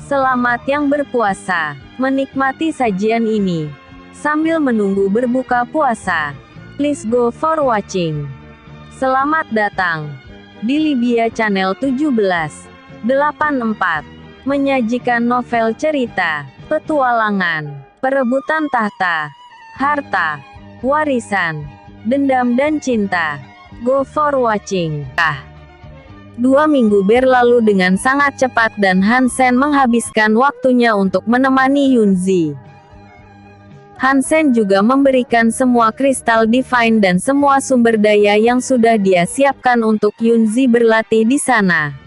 Selamat yang berpuasa, menikmati sajian ini sambil menunggu berbuka puasa. Please go for watching. Selamat datang di Libya Channel 1784, menyajikan novel cerita, petualangan, perebutan tahta, harta, warisan, dendam dan cinta. Go for watching. 2 minggu berlalu dengan sangat cepat dan Hansen menghabiskan waktunya untuk menemani Yunzi. Hansen juga memberikan semua kristal divine dan semua sumber daya yang sudah dia siapkan untuk Yunzi berlatih di sana.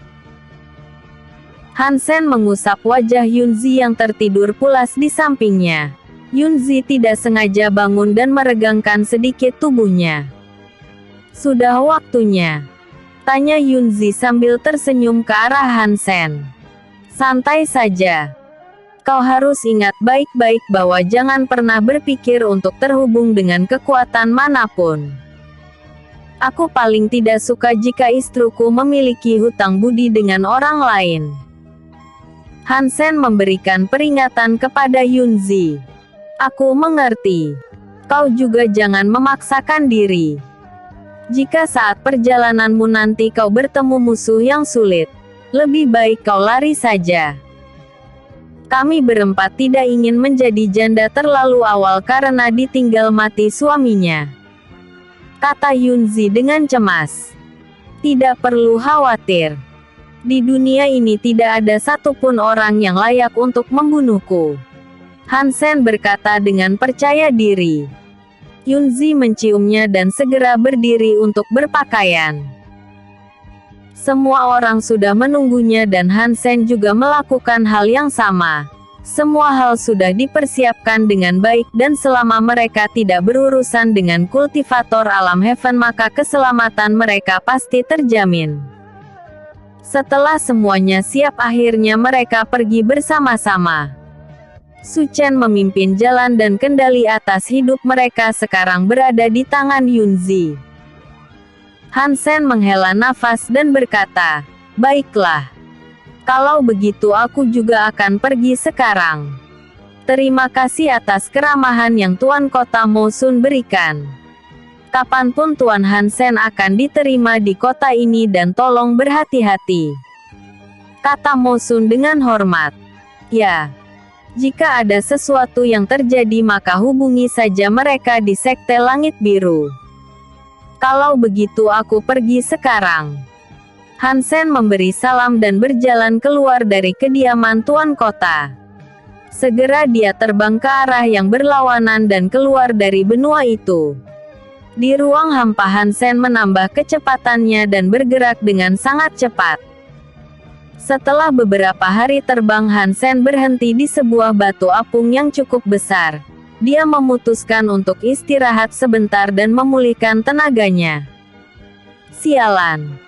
Hansen mengusap wajah Yunzi yang tertidur pulas di sampingnya. Yunzi tidak sengaja bangun dan meregangkan sedikit tubuhnya. "Sudah waktunya?" tanya Yunzi sambil tersenyum ke arah Hansen. "Santai saja. Kau harus ingat baik-baik bahwa jangan pernah berpikir untuk terhubung dengan kekuatan manapun. Aku paling tidak suka jika istriku memiliki hutang budi dengan orang lain." Hansen memberikan peringatan kepada Yunzi. "Aku mengerti. Kau juga jangan memaksakan diri. Jika saat perjalananmu nanti kau bertemu musuh yang sulit, lebih baik kau lari saja. Kami berempat tidak ingin menjadi janda terlalu awal karena ditinggal mati suaminya," kata Yunzi dengan cemas. "Tidak perlu khawatir. Di dunia ini tidak ada satupun orang yang layak untuk membunuhku," Hansen berkata dengan percaya diri. Yunzi menciumnya dan segera berdiri untuk berpakaian. Semua orang sudah menunggunya dan Hansen juga melakukan hal yang sama. Semua hal sudah dipersiapkan dengan baik dan selama mereka tidak berurusan dengan kultivator alam Heaven maka keselamatan mereka pasti terjamin. Setelah semuanya siap akhirnya mereka pergi bersama-sama. Su Chen memimpin jalan dan kendali atas hidup mereka sekarang berada di tangan Yunzi. Hansen menghela nafas dan berkata, "Baiklah. Kalau begitu aku juga akan pergi sekarang. Terima kasih atas keramahan yang Tuan Kota Mosun berikan. Kapanpun Tuan Hansen akan diterima di kota ini dan tolong berhati-hati," kata Mosun dengan hormat. "Ya. Jika ada sesuatu yang terjadi maka hubungi saja mereka di Sekte Langit Biru. Kalau begitu aku pergi sekarang." Hansen memberi salam dan berjalan keluar dari kediaman Tuan Kota. Segera dia terbang ke arah yang berlawanan dan keluar dari benua itu. Di ruang hampa Hansen menambah kecepatannya dan bergerak dengan sangat cepat. Setelah beberapa hari terbang Hansen berhenti di sebuah batu apung yang cukup besar. Dia memutuskan untuk istirahat sebentar dan memulihkan tenaganya. "Sialan.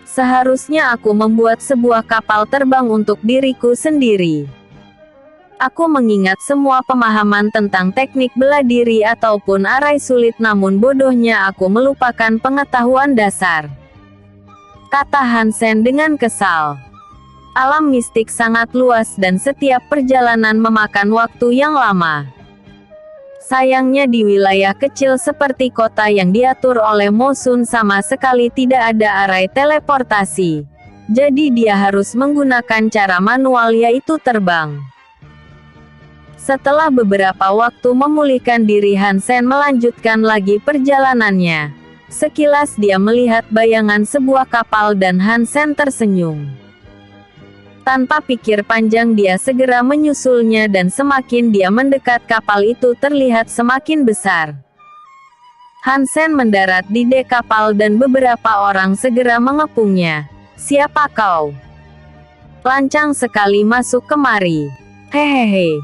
Seharusnya aku membuat sebuah kapal terbang untuk diriku sendiri. Aku mengingat semua pemahaman tentang teknik bela diri ataupun arai sulit namun bodohnya aku melupakan pengetahuan dasar," kata Hansen dengan kesal. Alam mistik sangat luas dan setiap perjalanan memakan waktu yang lama. Sayangnya di wilayah kecil seperti kota yang diatur oleh Mosun sama sekali tidak ada arai teleportasi. Jadi dia harus menggunakan cara manual yaitu terbang. Setelah beberapa waktu memulihkan diri Hansen melanjutkan lagi perjalanannya. Sekilas dia melihat bayangan sebuah kapal dan Hansen tersenyum. Tanpa pikir panjang dia segera menyusulnya dan semakin dia mendekat kapal itu terlihat semakin besar. Hansen mendarat di dek kapal dan beberapa orang segera mengepungnya. "Siapa kau? Lancang sekali masuk kemari. Hehehe.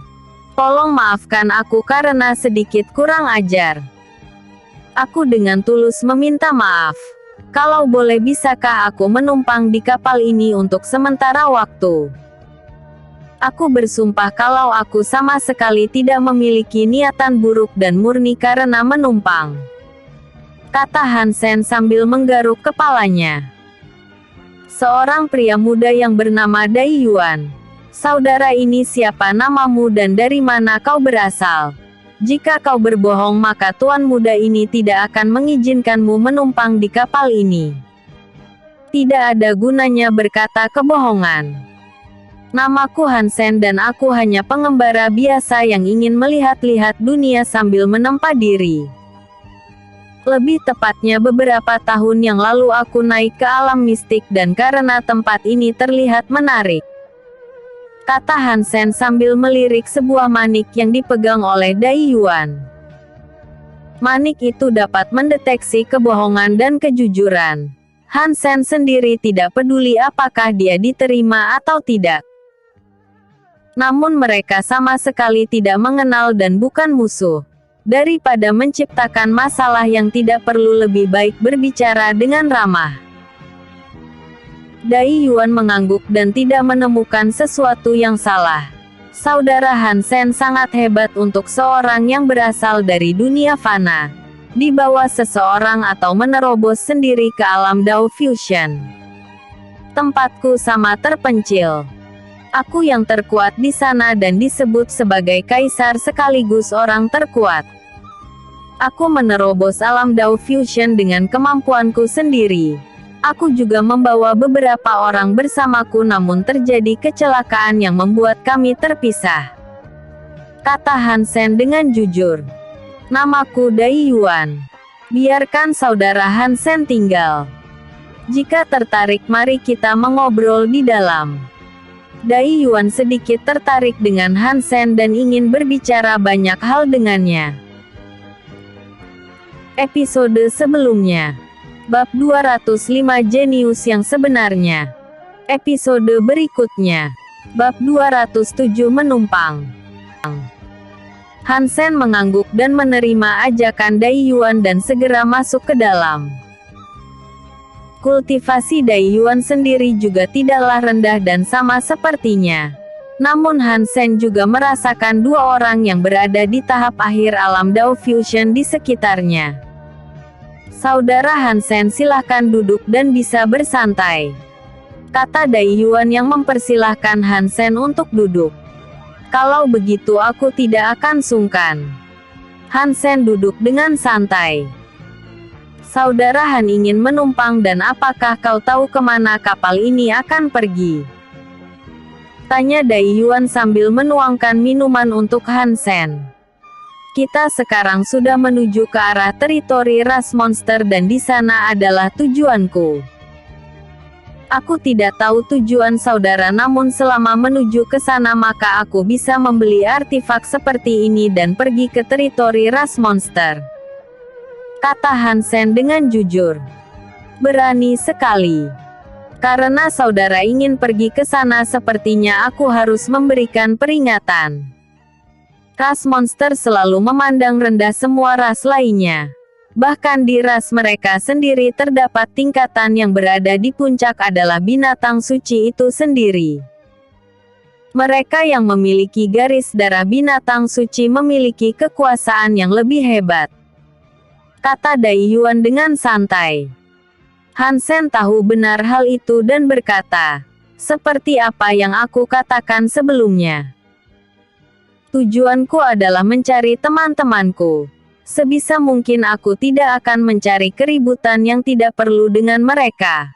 Tolong maafkan aku karena sedikit kurang ajar. Aku dengan tulus meminta maaf. Kalau boleh bisakah aku menumpang di kapal ini untuk sementara waktu? Aku bersumpah kalau aku sama sekali tidak memiliki niatan buruk dan murni karena menumpang," kata Hansen sambil menggaruk kepalanya. Seorang pria muda yang bernama Dai Yuan Saudara ini siapa namamu dan dari mana kau berasal? Jika kau berbohong maka tuan muda ini tidak akan mengizinkanmu menumpang di kapal ini. Tidak ada gunanya berkata kebohongan. Namaku Hansen dan aku hanya pengembara biasa yang ingin melihat-lihat dunia sambil menempa diri. Lebih tepatnya beberapa tahun yang lalu aku naik ke alam mistik dan karena tempat ini terlihat menarik, kata Hansen sambil melirik sebuah manik yang dipegang oleh Dai Yuan. Manik itu dapat mendeteksi kebohongan dan kejujuran. Hansen sendiri tidak peduli apakah dia diterima atau tidak. Namun mereka sama sekali tidak mengenal dan bukan musuh. Daripada menciptakan masalah yang tidak perlu, lebih baik berbicara dengan ramah. Dai Yuan mengangguk dan tidak menemukan sesuatu yang salah. Saudara Hansen sangat hebat untuk seorang yang berasal dari dunia fana. Dibawa seseorang atau menerobos sendiri ke alam Dao Fusion. Tempatku sama terpencil. Aku yang terkuat di sana dan disebut sebagai kaisar sekaligus orang terkuat. Aku menerobos alam Dao Fusion dengan kemampuanku sendiri. Aku juga membawa beberapa orang bersamaku namun terjadi kecelakaan yang membuat kami terpisah, kata Hansen dengan jujur. Namaku Dai Yuan. Biarkan saudara Hansen tinggal. Jika tertarik mari kita mengobrol di dalam. Dai Yuan sedikit tertarik dengan Hansen dan ingin berbicara banyak hal dengannya. Episode sebelumnya. Bab 205 Jenius yang sebenarnya. Episode berikutnya. Bab 207 Menumpang. Hansen mengangguk dan menerima ajakan Dai Yuan dan segera masuk ke dalam. Kultivasi Dai Yuan sendiri juga tidaklah rendah dan sama sepertinya. Namun Hansen juga merasakan dua orang yang berada di tahap akhir alam Dao Fusion di sekitarnya. Saudara Hansen, silahkan duduk dan bisa bersantai, kata Dai Yuan yang mempersilahkan Hansen untuk duduk. Kalau begitu aku tidak akan sungkan. Hansen duduk dengan santai. Saudara Han ingin menumpang dan apakah kau tahu kemana kapal ini akan pergi? Tanya Dai Yuan sambil menuangkan minuman untuk Hansen. Kita sekarang sudah menuju ke arah teritori ras monster dan di sana adalah tujuanku. Aku tidak tahu tujuan saudara namun selama menuju ke sana maka aku bisa membeli artefak seperti ini dan pergi ke teritori ras monster, kata Hansen dengan jujur. Berani sekali. Karena saudara ingin pergi ke sana sepertinya aku harus memberikan peringatan. Ras monster selalu memandang rendah semua ras lainnya. Bahkan di ras mereka sendiri terdapat tingkatan yang berada di puncak adalah binatang suci itu sendiri. Mereka yang memiliki garis darah binatang suci memiliki kekuasaan yang lebih hebat, kata Dai Yuan dengan santai. Hansen tahu benar hal itu dan berkata, seperti apa yang aku katakan sebelumnya. Tujuanku adalah mencari teman-temanku. Sebisa mungkin aku tidak akan mencari keributan yang tidak perlu dengan mereka.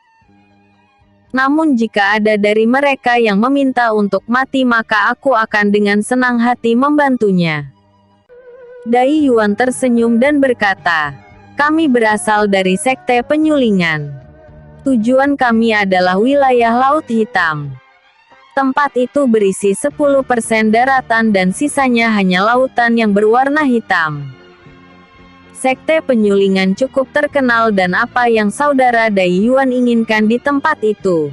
Namun jika ada dari mereka yang meminta untuk mati maka aku akan dengan senang hati membantunya. Dai Yuan tersenyum dan berkata, kami berasal dari sekte penyulingan. Tujuan kami adalah wilayah Laut Hitam. Tempat itu berisi 10% daratan dan sisanya hanya lautan yang berwarna hitam. Sekte penyulingan cukup terkenal dan apa yang saudara Dai Yuan inginkan di tempat itu?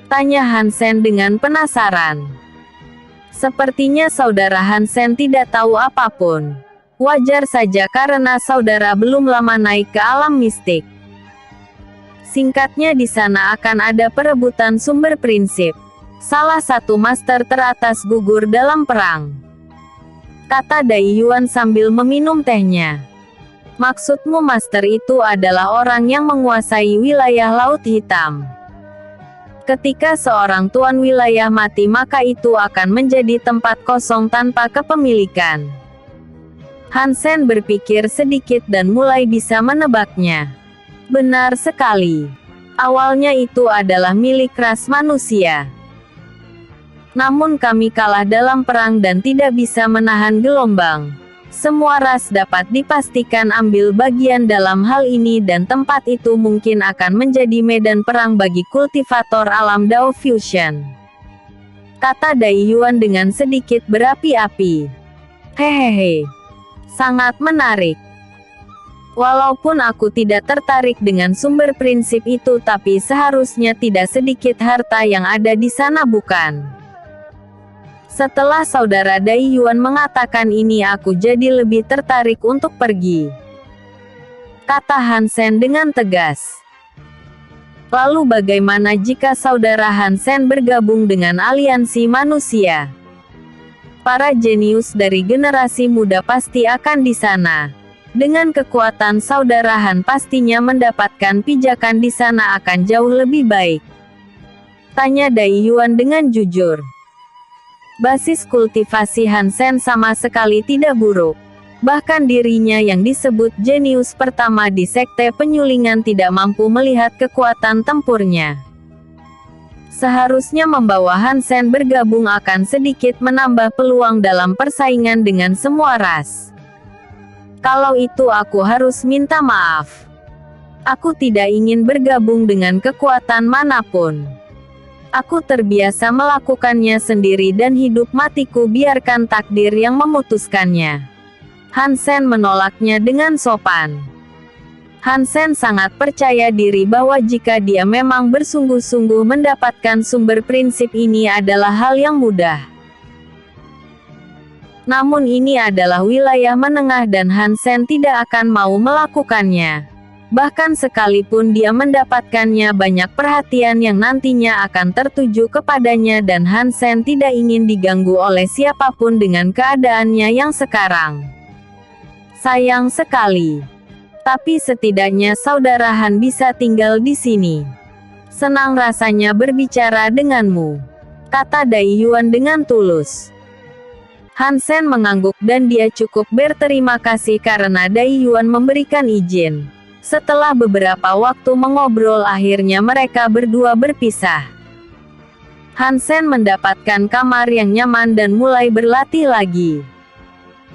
Tanya Hansen dengan penasaran. Sepertinya saudara Hansen tidak tahu apapun. Wajar saja karena saudara belum lama naik ke alam mistik. Singkatnya di sana akan ada perebutan sumber prinsip. Salah satu master teratas gugur dalam perang, kata Dai Yuan sambil meminum tehnya. Maksudmu master itu adalah orang yang menguasai wilayah Laut Hitam? Ketika seorang tuan wilayah mati, maka itu akan menjadi tempat kosong tanpa kepemilikan. Hansen berpikir sedikit dan mulai bisa menebaknya. Benar sekali. Awalnya itu adalah milik ras manusia. Namun kami kalah dalam perang dan tidak bisa menahan gelombang. Semua ras dapat dipastikan ambil bagian dalam hal ini dan tempat itu mungkin akan menjadi medan perang bagi kultivator alam Dao Fusion. Kata Dai Yuan dengan sedikit berapi-api. Hehehe. Sangat menarik. Walaupun aku tidak tertarik dengan sumber prinsip itu, tapi seharusnya tidak sedikit harta yang ada di sana, bukan? Setelah saudara Dai Yuan mengatakan ini, aku jadi lebih tertarik untuk pergi, kata Hansen dengan tegas. Lalu bagaimana jika saudara Hansen bergabung dengan aliansi manusia? Para jenius dari generasi muda pasti akan di sana. Dengan kekuatan saudara Han pastinya mendapatkan pijakan di sana akan jauh lebih baik, tanya Dai Yuan dengan jujur. Basis kultivasi Hansen sama sekali tidak buruk. Bahkan dirinya yang disebut jenius pertama di sekte penyulingan tidak mampu melihat kekuatan tempurnya. Seharusnya membawa Hansen bergabung akan sedikit menambah peluang dalam persaingan dengan semua ras. Kalau itu aku harus minta maaf. Aku tidak ingin bergabung dengan kekuatan manapun. Aku terbiasa melakukannya sendiri dan hidup matiku biarkan takdir yang memutuskannya. Hansen menolaknya dengan sopan. Hansen sangat percaya diri bahwa jika dia memang bersungguh-sungguh mendapatkan sumber prinsip ini adalah hal yang mudah. Namun ini adalah wilayah menengah dan Hansen tidak akan mau melakukannya. Bahkan sekalipun dia mendapatkannya, banyak perhatian yang nantinya akan tertuju kepadanya dan Hansen tidak ingin diganggu oleh siapapun dengan keadaannya yang sekarang. Sayang sekali. Tapi setidaknya saudara Han bisa tinggal di sini. Senang rasanya berbicara denganmu, kata Dai Yuan dengan tulus. Hansen mengangguk dan dia cukup berterima kasih karena Dai Yuan memberikan izin. Setelah beberapa waktu mengobrol, akhirnya mereka berdua berpisah. Hansen mendapatkan kamar yang nyaman dan mulai berlatih lagi.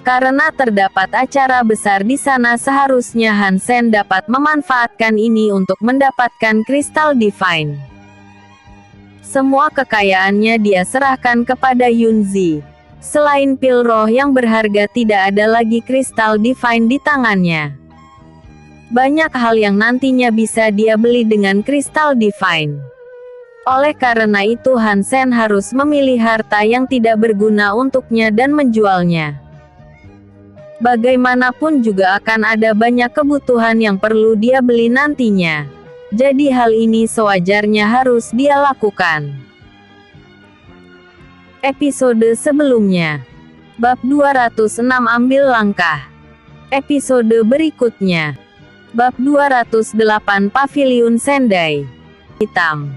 Karena terdapat acara besar di sana, seharusnya Hansen dapat memanfaatkan ini untuk mendapatkan kristal divine. Semua kekayaannya dia serahkan kepada Yunzi. Selain pil roh yang berharga, tidak ada lagi kristal divine di tangannya. Banyak hal yang nantinya bisa dia beli dengan kristal divine. Oleh karena itu Hansen harus memilih harta yang tidak berguna untuknya dan menjualnya. Bagaimanapun juga akan ada banyak kebutuhan yang perlu dia beli nantinya. Jadi hal ini sewajarnya harus dia lakukan. Episode sebelumnya. Bab 206 Ambil Langkah. Episode berikutnya. Bab 208 Paviliun Sendai Hitam.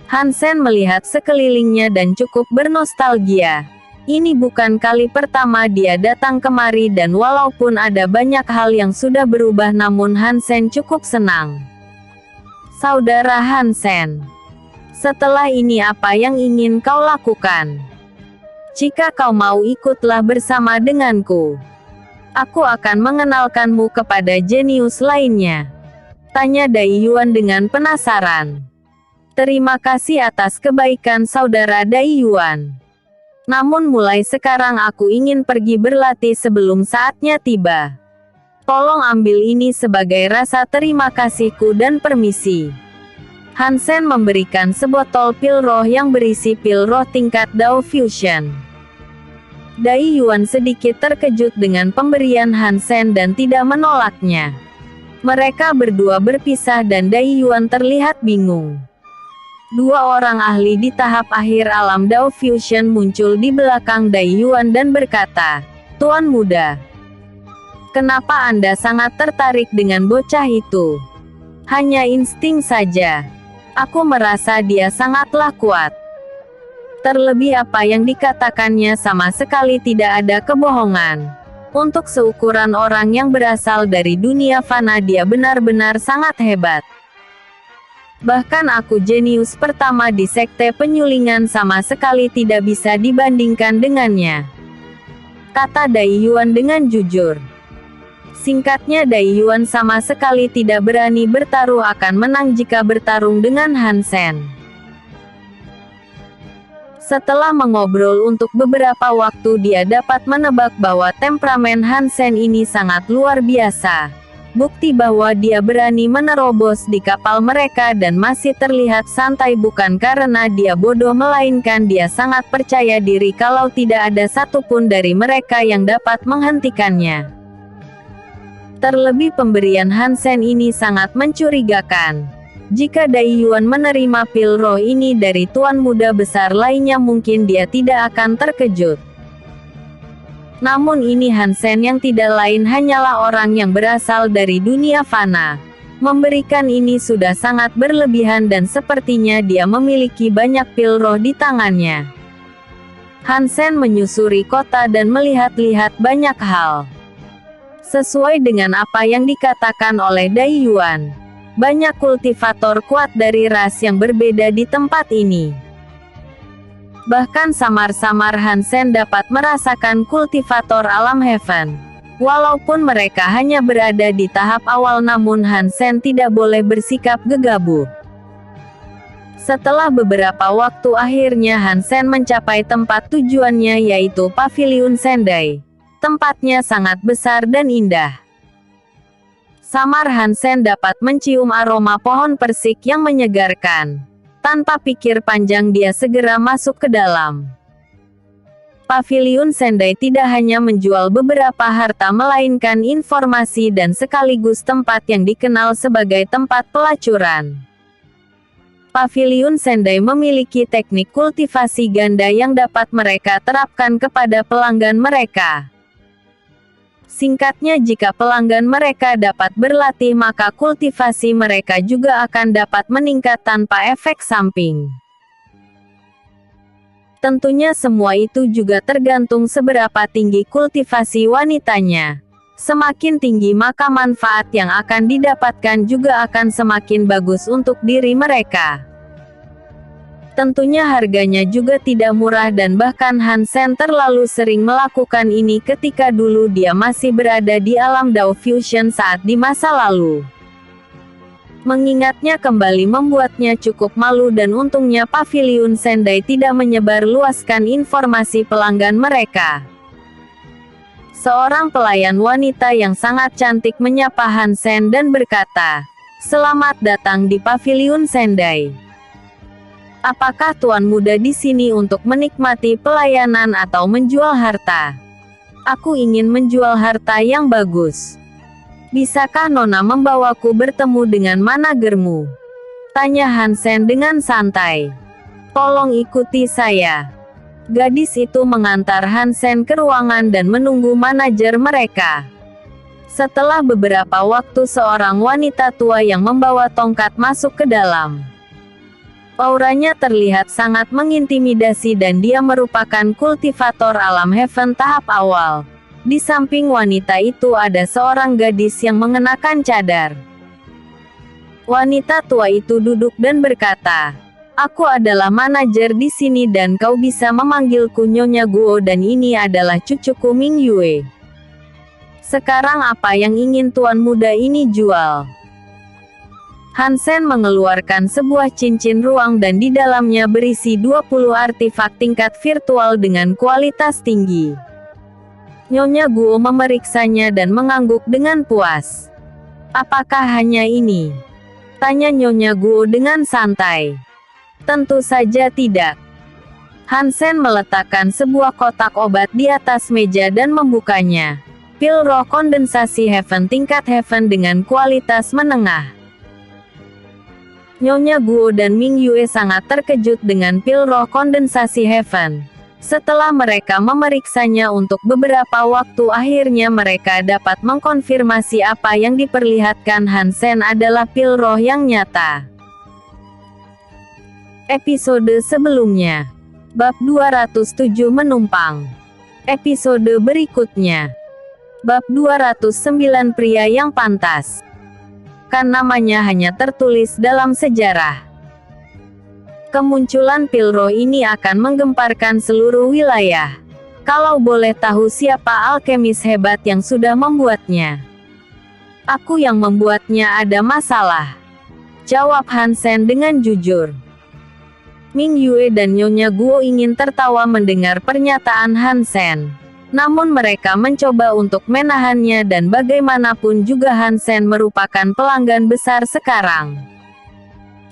Hansen melihat sekelilingnya dan cukup bernostalgia. Ini bukan kali pertama dia datang kemari dan walaupun ada banyak hal yang sudah berubah, namun Hansen cukup senang. Saudara Hansen, setelah ini apa yang ingin kau lakukan? Jika kau mau, ikutlah bersama denganku. Aku akan mengenalkanmu kepada jenius lainnya, tanya Dai Yuan dengan penasaran. Terima kasih atas kebaikan saudara Dai Yuan. Namun mulai sekarang aku ingin pergi berlatih sebelum saatnya tiba. Tolong ambil ini sebagai rasa terima kasihku dan permisi. Hansen memberikan sebotol pil roh yang berisi pil roh tingkat Dao Fusion. Dai Yuan sedikit terkejut dengan pemberian Hansen dan tidak menolaknya. Mereka berdua berpisah dan Dai Yuan terlihat bingung. Dua orang ahli di tahap akhir alam Dao Fusion muncul di belakang Dai Yuan dan berkata, "Tuan muda, kenapa Anda sangat tertarik dengan bocah itu?" "Hanya insting saja. Aku merasa dia sangatlah kuat. Terlebih apa yang dikatakannya sama sekali tidak ada kebohongan. Untuk seukuran orang yang berasal dari dunia fana dia benar-benar sangat hebat. Bahkan aku jenius pertama di sekte penyulingan sama sekali tidak bisa dibandingkan dengannya. Kata Dai Yuan dengan jujur. Singkatnya Dai Yuan sama sekali tidak berani bertaruh akan menang jika bertarung dengan Han Sen. Setelah mengobrol untuk beberapa waktu dia dapat menebak bahwa temperamen Han Sen ini sangat luar biasa. Bukti bahwa dia berani menerobos di kapal mereka dan masih terlihat santai bukan karena dia bodoh melainkan dia sangat percaya diri kalau tidak ada satupun dari mereka yang dapat menghentikannya. Terlebih pemberian Han Sen ini sangat mencurigakan. Jika Dai Yuan menerima pil roh ini dari tuan muda besar lainnya mungkin dia tidak akan terkejut. Namun ini Han Sen yang tidak lain hanyalah orang yang berasal dari dunia fana. Memberikan ini sudah sangat berlebihan dan sepertinya dia memiliki banyak pil roh di tangannya. Han Sen menyusuri kota dan melihat-lihat banyak hal. Sesuai dengan apa yang dikatakan oleh Dai Yuan. Banyak kultivator kuat dari ras yang berbeda di tempat ini. Bahkan samar-samar Han Sen dapat merasakan kultivator alam heaven. Walaupun mereka hanya berada di tahap awal namun Han Sen tidak boleh bersikap gegabah. Setelah beberapa waktu akhirnya Han Sen mencapai tempat tujuannya yaitu Paviliun Sendai. Tempatnya sangat besar dan indah. Samar Han Sen dapat mencium aroma pohon persik yang menyegarkan. Tanpa pikir panjang dia segera masuk ke dalam. Paviliun Sendai tidak hanya menjual beberapa harta melainkan informasi dan sekaligus tempat yang dikenal sebagai tempat pelacuran. Paviliun Sendai memiliki teknik kultivasi ganda yang dapat mereka terapkan kepada pelanggan mereka. Singkatnya jika pelanggan mereka dapat berlatih maka kultivasi mereka juga akan dapat meningkat tanpa efek samping. Tentunya semua itu juga tergantung seberapa tinggi kultivasi wanitanya. Semakin tinggi maka manfaat yang akan didapatkan juga akan semakin bagus untuk diri mereka. Tentunya harganya juga tidak murah dan bahkan Han Sen terlalu sering melakukan ini ketika dulu dia masih berada di alam Dao Fusion saat di masa lalu. Mengingatnya kembali membuatnya cukup malu dan untungnya Paviliun Sendai tidak menyebar luaskan informasi pelanggan mereka. Seorang pelayan wanita yang sangat cantik menyapa Han Sen dan berkata, "Selamat datang di Paviliun Sendai. Apakah tuan muda di sini untuk menikmati pelayanan atau menjual harta?" "Aku ingin menjual harta yang bagus. Bisakah Nona membawaku bertemu dengan managermu?" tanya Han Sen dengan santai. "Tolong ikuti saya." Gadis itu mengantar Han Sen ke ruangan dan menunggu manajer mereka. Setelah beberapa waktu seorang wanita tua yang membawa tongkat masuk ke dalam. Auranya terlihat sangat mengintimidasi dan dia merupakan kultivator alam heaven tahap awal. Di samping wanita itu ada seorang gadis yang mengenakan cadar. Wanita tua itu duduk dan berkata, "Aku adalah manajer di sini dan kau bisa memanggilku Nyonya Guo dan ini adalah cucuku Ming Yue. Sekarang apa yang ingin tuan muda ini jual?" Han Sen mengeluarkan sebuah cincin ruang dan di dalamnya berisi 20 artefak tingkat virtual dengan kualitas tinggi. Nyonya Guo memeriksanya dan mengangguk dengan puas. "Apakah hanya ini?" tanya Nyonya Guo dengan santai. "Tentu saja tidak." Han Sen meletakkan sebuah kotak obat di atas meja dan membukanya. Pil roh kondensasi Heaven tingkat Heaven dengan kualitas menengah. Nyonya Guo dan Ming Yue sangat terkejut dengan pil roh kondensasi Heaven. Setelah mereka memeriksanya untuk beberapa waktu akhirnya mereka dapat mengkonfirmasi apa yang diperlihatkan Han Sen adalah pil roh yang nyata. Episode sebelumnya. Bab 207 menumpang. Episode berikutnya. Bab 209 pria yang pantas. Kan namanya hanya tertulis dalam sejarah. Kemunculan Pilro ini akan menggemparkan seluruh wilayah. Kalau boleh tahu siapa alkemis hebat yang sudah membuatnya? Aku yang membuatnya, ada masalah, jawab Hansen dengan jujur. Ming Yue dan Nyonya Guo ingin tertawa mendengar pernyataan Hansen. Namun mereka mencoba untuk menahannya, dan bagaimanapun juga Hansen merupakan pelanggan besar sekarang.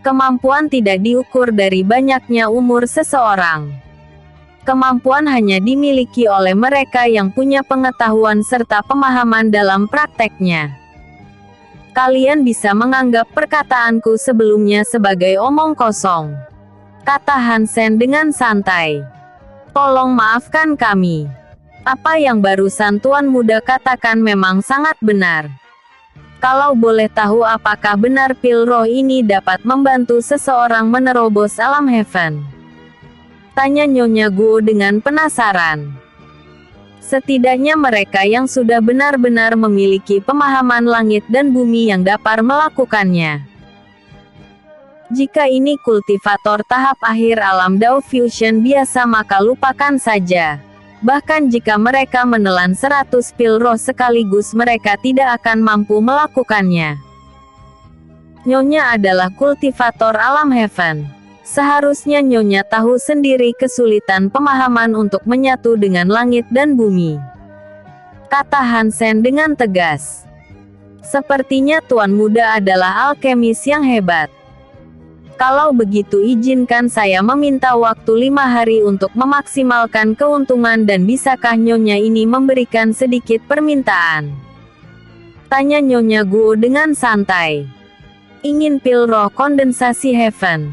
Kemampuan tidak diukur dari banyaknya umur seseorang. Kemampuan hanya dimiliki oleh mereka yang punya pengetahuan serta pemahaman dalam prakteknya. Kalian bisa menganggap perkataanku sebelumnya sebagai omong kosong, kata Hansen dengan santai. Tolong maafkan kami. Apa yang barusan Tuan Muda katakan memang sangat benar. Kalau boleh tahu, apakah benar pil roh ini dapat membantu seseorang menerobos alam heaven? Tanya Nyonya Guo dengan penasaran. Setidaknya mereka yang sudah benar-benar memiliki pemahaman langit dan bumi yang dapat melakukannya. Jika ini kultivator tahap akhir alam Dao Fusion biasa, maka lupakan saja. Bahkan jika mereka menelan 100 pil roh sekaligus, mereka tidak akan mampu melakukannya. Nyonya adalah kultivator alam heaven. Seharusnya Nyonya tahu sendiri kesulitan pemahaman untuk menyatu dengan langit dan bumi, kata Hansen dengan tegas. Sepertinya Tuan Muda adalah alkemis yang hebat. Kalau begitu, izinkan saya meminta waktu 5 hari untuk memaksimalkan keuntungan, dan bisakah Nyonya ini memberikan sedikit permintaan? Tanya Nyonya Guo dengan santai. Ingin pil roh kondensasi heaven?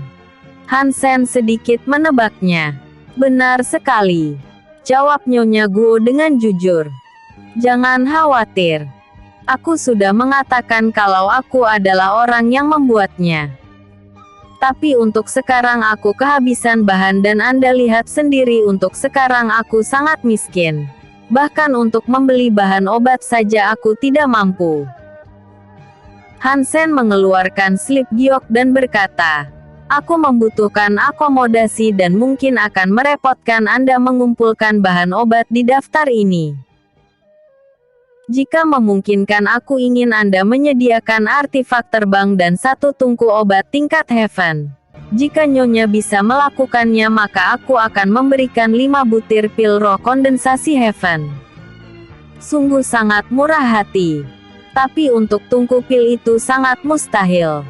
Hansen sedikit menebaknya. Benar sekali, jawab Nyonya Guo dengan jujur. Jangan khawatir. Aku sudah mengatakan kalau aku adalah orang yang membuatnya. Tapi untuk sekarang aku kehabisan bahan, dan Anda lihat sendiri, untuk sekarang aku sangat miskin. Bahkan untuk membeli bahan obat saja aku tidak mampu. Hansen mengeluarkan slip giok dan berkata, aku membutuhkan akomodasi dan mungkin akan merepotkan Anda mengumpulkan bahan obat di daftar ini. Jika memungkinkan, aku ingin Anda menyediakan artefak terbang dan 1 tungku obat tingkat heaven. Jika Nyonya bisa melakukannya, maka aku akan memberikan 5 butir pil roh kondensasi heaven. Sungguh sangat murah hati. Tapi untuk tungku pil itu sangat mustahil.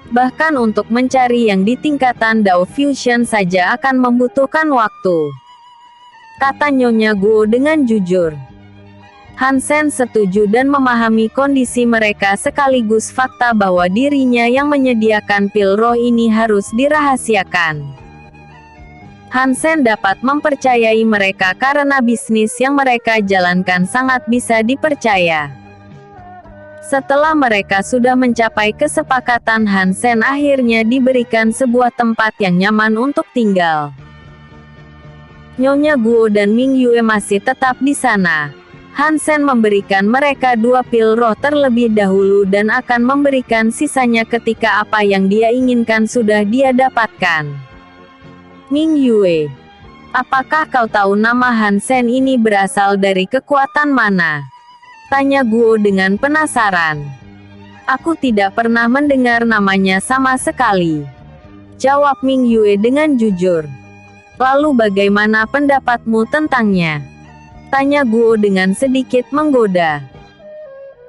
Bahkan untuk mencari yang di tingkatan Dao Fusion saja akan membutuhkan waktu, kata Nyonya Guo dengan jujur. Hansen setuju dan memahami kondisi mereka, sekaligus fakta bahwa dirinya yang menyediakan pil roh ini harus dirahasiakan. Hansen dapat mempercayai mereka karena bisnis yang mereka jalankan sangat bisa dipercaya. Setelah mereka sudah mencapai kesepakatan, Hansen akhirnya diberikan sebuah tempat yang nyaman untuk tinggal. Nyonya Guo dan Ming Yue masih tetap di sana. Hansen memberikan mereka 2 pil roh terlebih dahulu dan akan memberikan sisanya ketika apa yang dia inginkan sudah dia dapatkan. Ming Yue, apakah kau tahu nama Hansen ini berasal dari kekuatan mana? Tanya Guo dengan penasaran. Aku tidak pernah mendengar namanya sama sekali, jawab Ming Yue dengan jujur. Lalu bagaimana pendapatmu tentangnya? Tanya Guo dengan sedikit menggoda.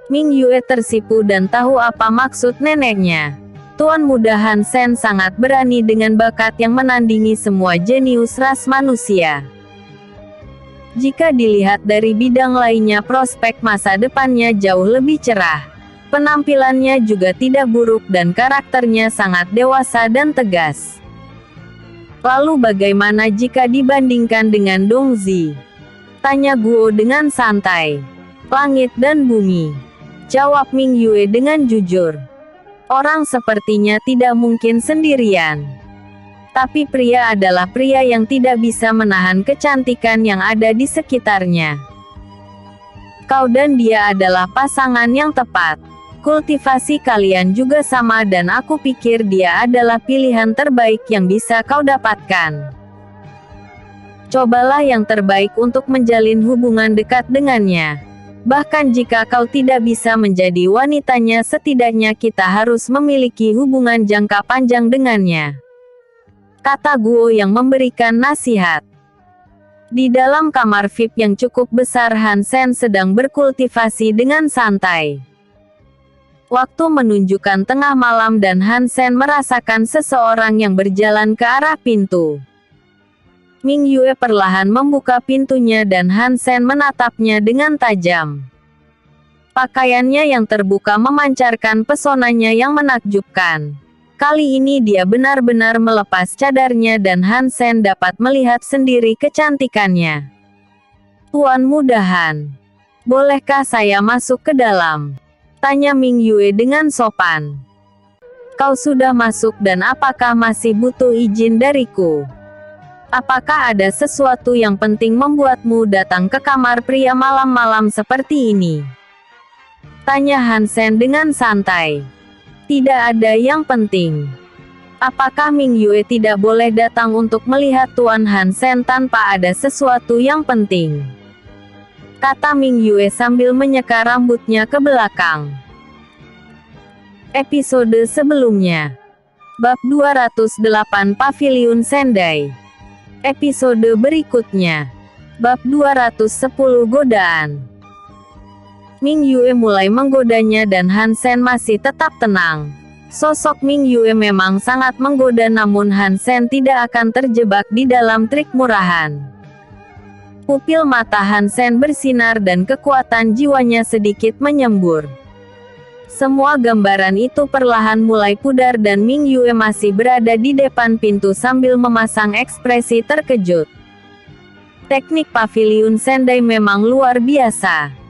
Ming Yue tersipu dan tahu apa maksud neneknya. Tuan Muda Hansen sangat berani dengan bakat yang menandingi semua jenius ras manusia. Jika dilihat dari bidang lainnya, prospek masa depannya jauh lebih cerah. Penampilannya juga tidak buruk dan karakternya sangat dewasa dan tegas. Lalu bagaimana jika dibandingkan dengan Dongzi? Tanya Guo dengan santai. Langit dan bumi, jawab Ming Yue dengan jujur. Orang sepertinya tidak mungkin sendirian. Tapi pria adalah pria yang tidak bisa menahan kecantikan yang ada di sekitarnya. Kau dan dia adalah pasangan yang tepat. Kultivasi kalian juga sama dan aku pikir dia adalah pilihan terbaik yang bisa kau dapatkan. Cobalah yang terbaik untuk menjalin hubungan dekat dengannya. Bahkan jika kau tidak bisa menjadi wanitanya, setidaknya kita harus memiliki hubungan jangka panjang dengannya. Kata Guo yang memberikan nasihat. Di dalam kamar VIP yang cukup besar, Hansen sedang berkultivasi dengan santai. Waktu menunjukkan tengah malam dan Hansen merasakan seseorang yang berjalan ke arah pintu. Ming Yue perlahan membuka pintunya dan Hansen menatapnya dengan tajam. Pakaiannya yang terbuka memancarkan pesonanya yang menakjubkan. Kali ini dia benar-benar melepas cadarnya dan Hansen dapat melihat sendiri kecantikannya. Tuan Mudahan, bolehkah saya masuk ke dalam? Tanya Ming Yue dengan sopan. Kau sudah masuk dan apakah masih butuh izin dariku? Apakah ada sesuatu yang penting membuatmu datang ke kamar pria malam-malam seperti ini? Tanya Hansen dengan santai. Tidak ada yang penting. Apakah Ming Yue tidak boleh datang untuk melihat Tuan Hansen tanpa ada sesuatu yang penting? Kata Ming Yue sambil menyeka rambutnya ke belakang. Episode sebelumnya. Bab 208 Paviliun Sendai. Episode berikutnya. Bab 210 Godaan. Ming Yue mulai menggodanya dan Hansen masih tetap tenang. Sosok Ming Yue memang sangat menggoda, namun Hansen tidak akan terjebak di dalam trik murahan. Pupil mata Hansen bersinar dan kekuatan jiwanya sedikit menyembur. Semua gambaran itu perlahan mulai pudar dan Ming Yue masih berada di depan pintu sambil memasang ekspresi terkejut. Teknik Paviliun Sendai memang luar biasa.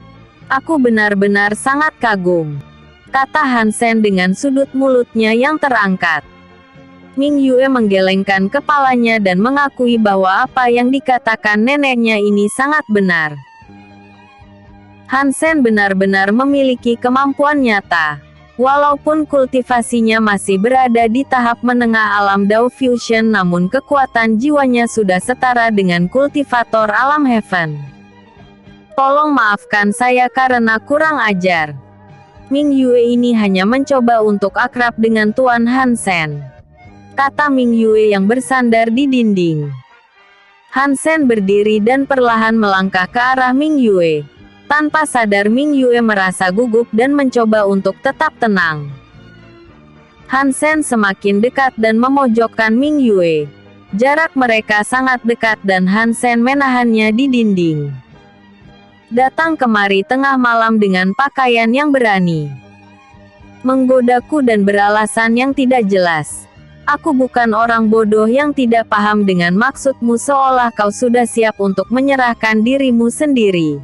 Aku benar-benar sangat kagum, kata Hansen dengan sudut mulutnya yang terangkat. Ming Yue menggelengkan kepalanya dan mengakui bahwa apa yang dikatakan neneknya ini sangat benar. Hansen benar-benar memiliki kemampuan nyata. Walaupun kultivasinya masih berada di tahap menengah alam Dao Fusion, namun kekuatan jiwanya sudah setara dengan kultivator alam Heaven. Tolong maafkan saya karena kurang ajar. Ming Yue ini hanya mencoba untuk akrab dengan Tuan Hansen, kata Ming Yue yang bersandar di dinding. Hansen berdiri dan perlahan melangkah ke arah Ming Yue. Tanpa sadar Ming Yue merasa gugup dan mencoba untuk tetap tenang. Hansen semakin dekat dan memojokkan Ming Yue. Jarak mereka sangat dekat dan Hansen menahannya di dinding. Datang kemari tengah malam dengan pakaian yang berani. Menggodaku dan beralasan yang tidak jelas. Aku bukan orang bodoh yang tidak paham dengan maksudmu, seolah kau sudah siap untuk menyerahkan dirimu sendiri.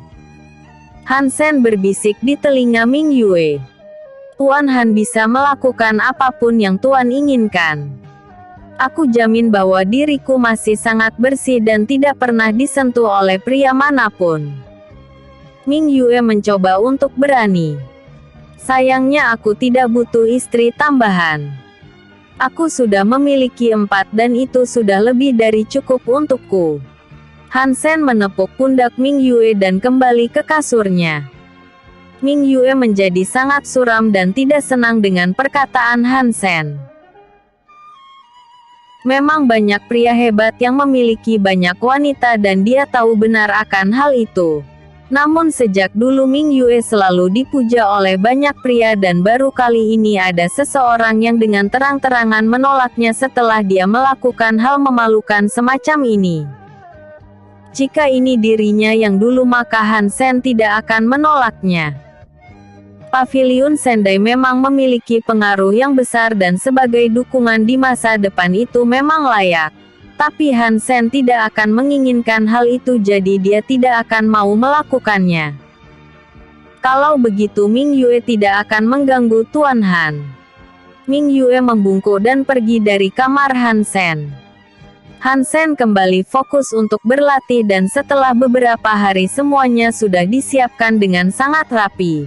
Hansen berbisik di telinga Ming Yue. Tuan Han bisa melakukan apapun yang Tuan inginkan. Aku jamin bahwa diriku masih sangat bersih dan tidak pernah disentuh oleh pria manapun. Ming Yue mencoba untuk berani. Sayangnya aku tidak butuh istri tambahan. Aku sudah memiliki 4 dan itu sudah lebih dari cukup untukku. Hansen menepuk pundak Ming Yue dan kembali ke kasurnya. Ming Yue menjadi sangat suram dan tidak senang dengan perkataan Hansen. Memang banyak pria hebat yang memiliki banyak wanita dan dia tahu benar akan hal itu. Namun sejak dulu Ming Yue selalu dipuja oleh banyak pria dan baru kali ini ada seseorang yang dengan terang-terangan menolaknya setelah dia melakukan hal memalukan semacam ini. Jika ini dirinya yang dulu, maka Hansen tidak akan menolaknya. Paviliun Sendai memang memiliki pengaruh yang besar dan sebagai dukungan di masa depan itu memang layak. Tapi Hansen tidak akan menginginkan hal itu, jadi dia tidak akan mau melakukannya. Kalau begitu Ming Yue tidak akan mengganggu Tuan Han. Ming Yue membungkuk dan pergi dari kamar Hansen. Hansen kembali fokus untuk berlatih dan setelah beberapa hari semuanya sudah disiapkan dengan sangat rapi.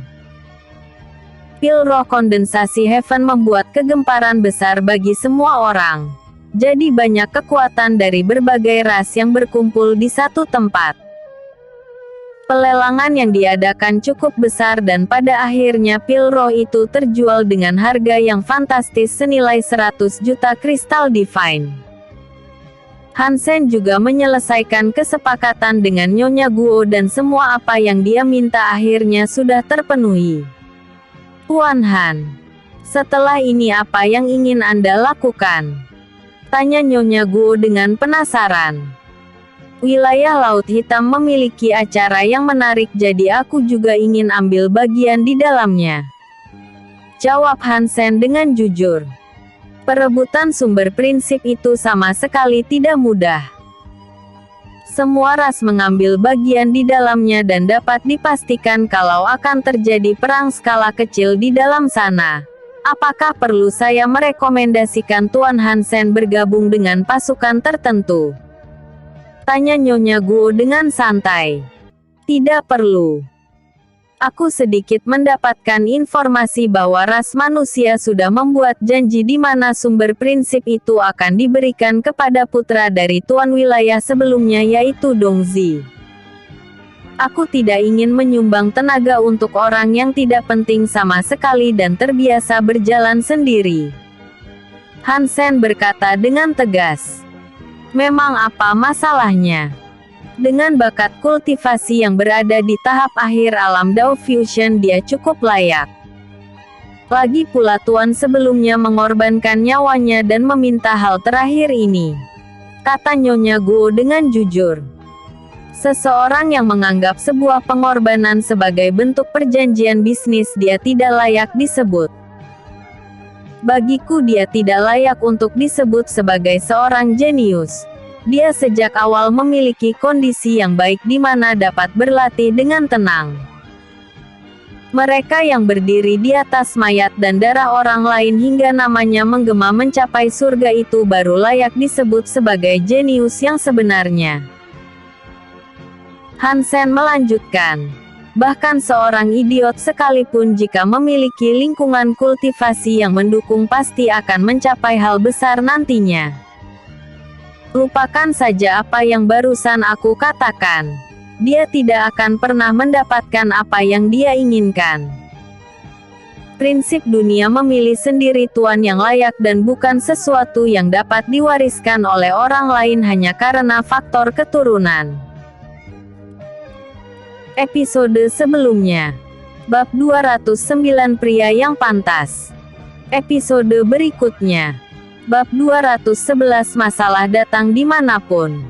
Pil roh kondensasi Heaven membuat kegemparan besar bagi semua orang. Jadi banyak kekuatan dari berbagai ras yang berkumpul di satu tempat. Pelelangan yang diadakan cukup besar dan pada akhirnya pil roh itu terjual dengan harga yang fantastis senilai 100 juta kristal divine. Hansen juga menyelesaikan kesepakatan dengan Nyonya Guo dan semua apa yang dia minta akhirnya sudah terpenuhi. Tuan Han, setelah ini apa yang ingin Anda lakukan? Tanya Nyonya Guo dengan penasaran. Wilayah Laut Hitam memiliki acara yang menarik jadi aku juga ingin ambil bagian di dalamnya. Jawab Hansen dengan jujur. Perebutan sumber prinsip itu sama sekali tidak mudah. Semua ras mengambil bagian di dalamnya dan dapat dipastikan kalau akan terjadi perang skala kecil di dalam sana. Apakah perlu saya merekomendasikan Tuan Hansen bergabung dengan pasukan tertentu? Tanya Nyonya Guo dengan santai. Tidak perlu. Aku sedikit mendapatkan informasi bahwa ras manusia sudah membuat janji di mana sumber prinsip itu akan diberikan kepada putra dari tuan wilayah sebelumnya yaitu Dongzi. Aku tidak ingin menyumbang tenaga untuk orang yang tidak penting sama sekali dan terbiasa berjalan sendiri. Hansen berkata dengan tegas. Memang apa masalahnya? Dengan bakat kultivasi yang berada di tahap akhir alam Dao Fusion dia cukup layak. Lagi pula tuan sebelumnya mengorbankan nyawanya dan meminta hal terakhir ini. Kata Nyonya Guo dengan jujur. Seseorang yang menganggap sebuah pengorbanan sebagai bentuk perjanjian bisnis dia tidak layak disebut. Bagiku dia tidak layak untuk disebut sebagai seorang jenius. Dia sejak awal memiliki kondisi yang baik di mana dapat berlatih dengan tenang. Mereka yang berdiri di atas mayat dan darah orang lain hingga namanya menggema mencapai surga itu baru layak disebut sebagai jenius yang sebenarnya. Hansen melanjutkan. Bahkan seorang idiot sekalipun jika memiliki lingkungan kultivasi yang mendukung pasti akan mencapai hal besar nantinya. Lupakan saja apa yang barusan aku katakan. Dia tidak akan pernah mendapatkan apa yang dia inginkan. Prinsip dunia memilih sendiri tuan yang layak dan bukan sesuatu yang dapat diwariskan oleh orang lain hanya karena faktor keturunan. Episode sebelumnya. Bab 209 Pria yang Pantas. Episode berikutnya. Bab 211 Masalah datang dimanapun.